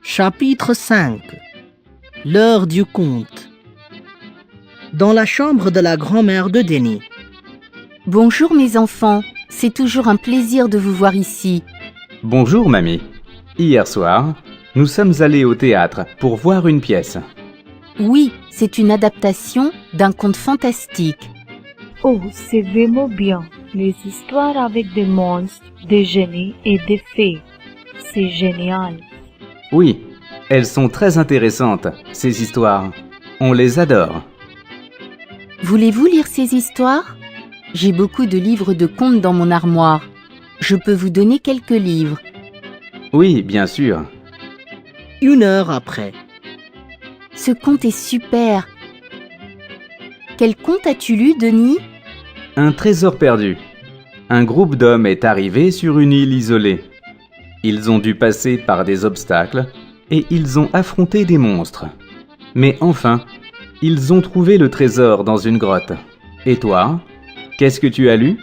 Chapitre 5. L'heure du conte. Dans la chambre de la grand-mère de Denis. Bonjour mes enfants, c'est toujours un plaisir de vous voir ici. Bonjour mamie. Hier soir, nous sommes allés au théâtre pour voir une pièce. Oui, c'est une adaptation d'un conte fantastique. Oh, c'est vraiment bien. Les histoires avec des monstres, des génies et des fées. C'est génial. Oui, elles sont très intéressantes, ces histoires. On les adore. Voulez-vous lire ces histoires ? J'ai beaucoup de livres de contes dans mon armoire. Je peux vous donner quelques livres. Oui, bien sûr. 1 heure après. Ce conte est super. Quel conte as-tu lu, Denis ? Un trésor perdu. Un groupe d'hommes est arrivé sur une île isolée. Ils ont dû passer par des obstacles et ils ont affronté des monstres. Mais enfin, ils ont trouvé le trésor dans une grotte. Et toi, qu'est-ce que tu as lu ?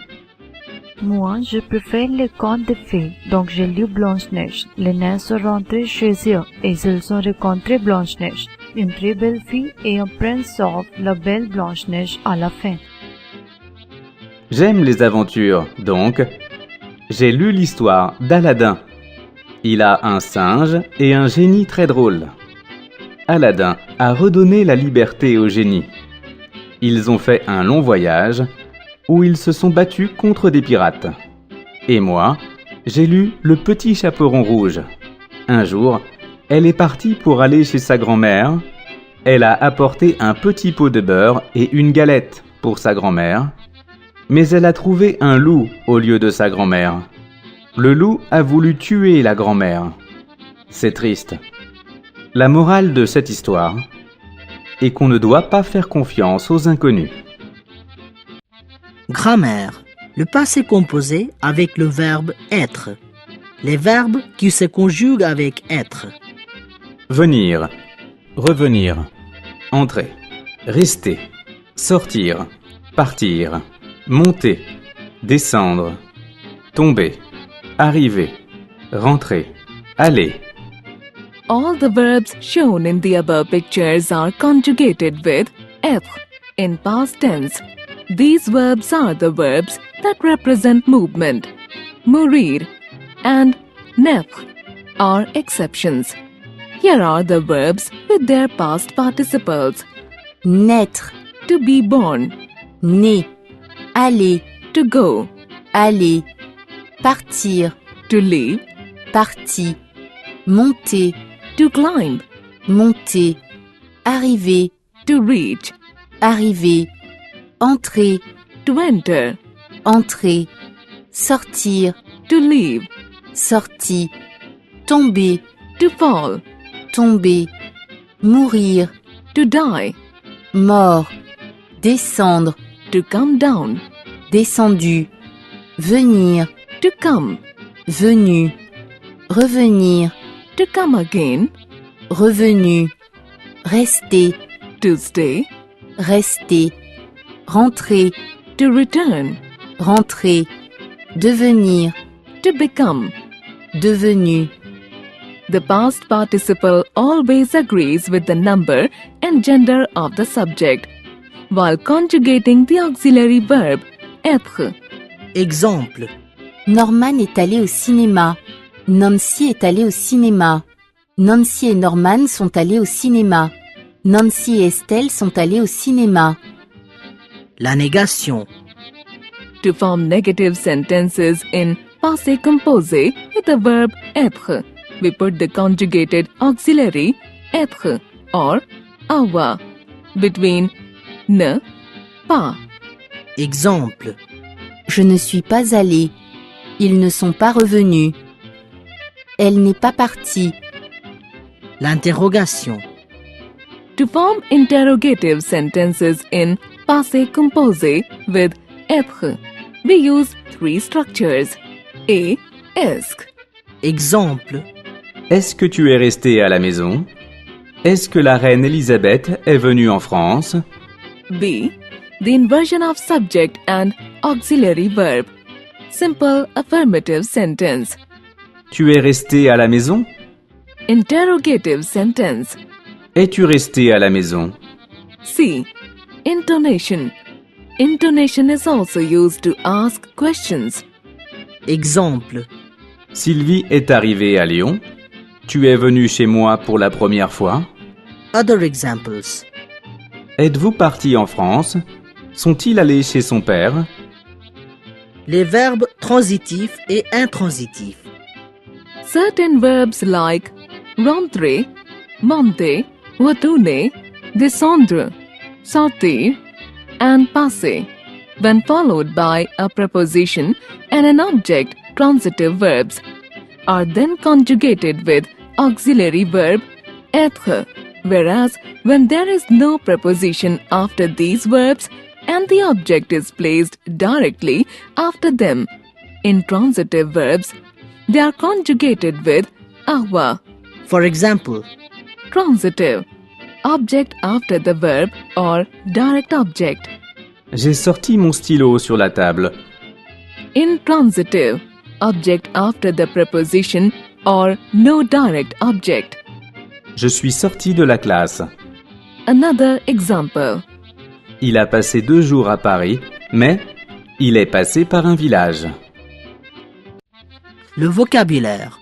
Moi, je préfère les contes de fées, donc j'ai lu Blanche-Neige. Les nains sont rentrés chez eux et ils ont rencontré Blanche-Neige, une très belle fille et un prince sauve la belle Blanche-Neige à la fin. J'aime les aventures, donc j'ai lu l'histoire d'Aladin. Il a un singe et un génie très drôle. Aladin a redonné la liberté au génie. Ils ont fait un long voyage où ils se sont battus contre des pirates. Et moi, j'ai lu Le Petit Chaperon Rouge. Un jour, elle est partie pour aller chez sa grand-mère. Elle a apporté un petit pot de beurre et une galette pour sa grand-mère. Mais elle a trouvé un loup au lieu de sa grand-mère. Le loup a voulu tuer la grand-mère. C'est triste. La morale de cette histoire est qu'on ne doit pas faire confiance aux inconnus. Grammaire. Le passé composé avec le verbe être. Les verbes qui se conjuguent avec être. Venir, revenir, entrer, rester, sortir, partir, monter, descendre, tomber, arriver, rentrer, aller. All the verbs shown in the above pictures are conjugated with être in past tense. These verbs are the verbs that represent movement. Mourir and naître are exceptions. Here are the verbs with their past participles. Naître, To be born, né, aller, to go, aller, partir, to leave, parti, monter, to climb, monter, arriver, to reach, arriver, entrer, to enter, entrer, sortir, to leave, sorti, tomber, to fall, tomber, mourir, to die, mort, descendre, to come down, descendu, venir, to come, venu, revenir, to come again, revenu, rester, to stay, rester, rentrer, to return, rentrer, devenir, to become. devenu. The past participle always agrees with the number and gender of the subject, while conjugating the auxiliary verb être. Exemple. Norman est allé au cinéma. Nancy est allée au cinéma. Nancy et Norman sont allés au cinéma. Nancy et Estelle sont allés au cinéma. La négation. To form negative sentences in passé composé with the verb être, we put the conjugated auxiliary être or avoir between ne, pas. Exemple. Je ne suis pas allée. Ils ne sont pas revenus. Elle n'est pas partie. L'interrogation. To form interrogative sentences in passé composé with être, we use 3 structures. A. Est-ce. Exemple. Est-ce que tu es resté à la maison ? Est-ce que la reine Elisabeth est venue en France ? B. The inversion of subject and auxiliary verb. Simple affirmative sentence. Tu es resté à la maison ? Interrogative sentence. Es-tu resté à la maison? C. Intonation. Intonation is also used to ask questions. Exemple. Sylvie est arrivée à Lyon. Tu es venu chez moi pour la première fois? Other examples. Êtes-vous parti en France? Sont-ils allés chez son père? Les verbes transitifs et intransitifs. Certain verbs like rentrer, monter, retourner, descendre, sortir, and passer, when followed by a preposition and an object, transitive verbs, are then conjugated with auxiliary verb être, whereas when there is no preposition after these verbs and the object is placed directly after them, in transitive verbs, they are conjugated with avoir. For example, Transitive. Object after the verb or direct object. J'ai sorti mon stylo sur la table. Intransitive. Object after the preposition or no direct object. Je suis sorti de la classe. Another example. Il a passé 2 jours à Paris, mais il est passé par un village. le vocabulaire.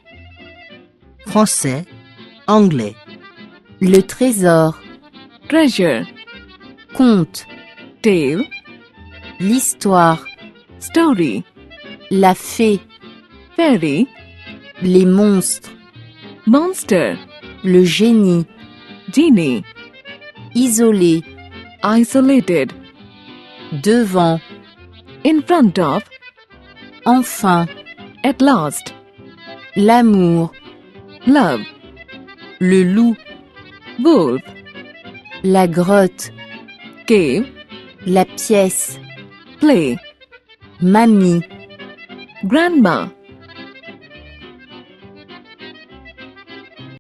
Français, anglais, Le trésor, Treasure. conte, Tale. l'histoire, Story. la fée, Fairy. les monstres, Monster. le génie, Genie. isolé, Isolated. devant, In front of. enfin, At last. l'amour, Love. le loup, Wolf. la grotte, Cave. la pièce, Play. mamie, Grandma.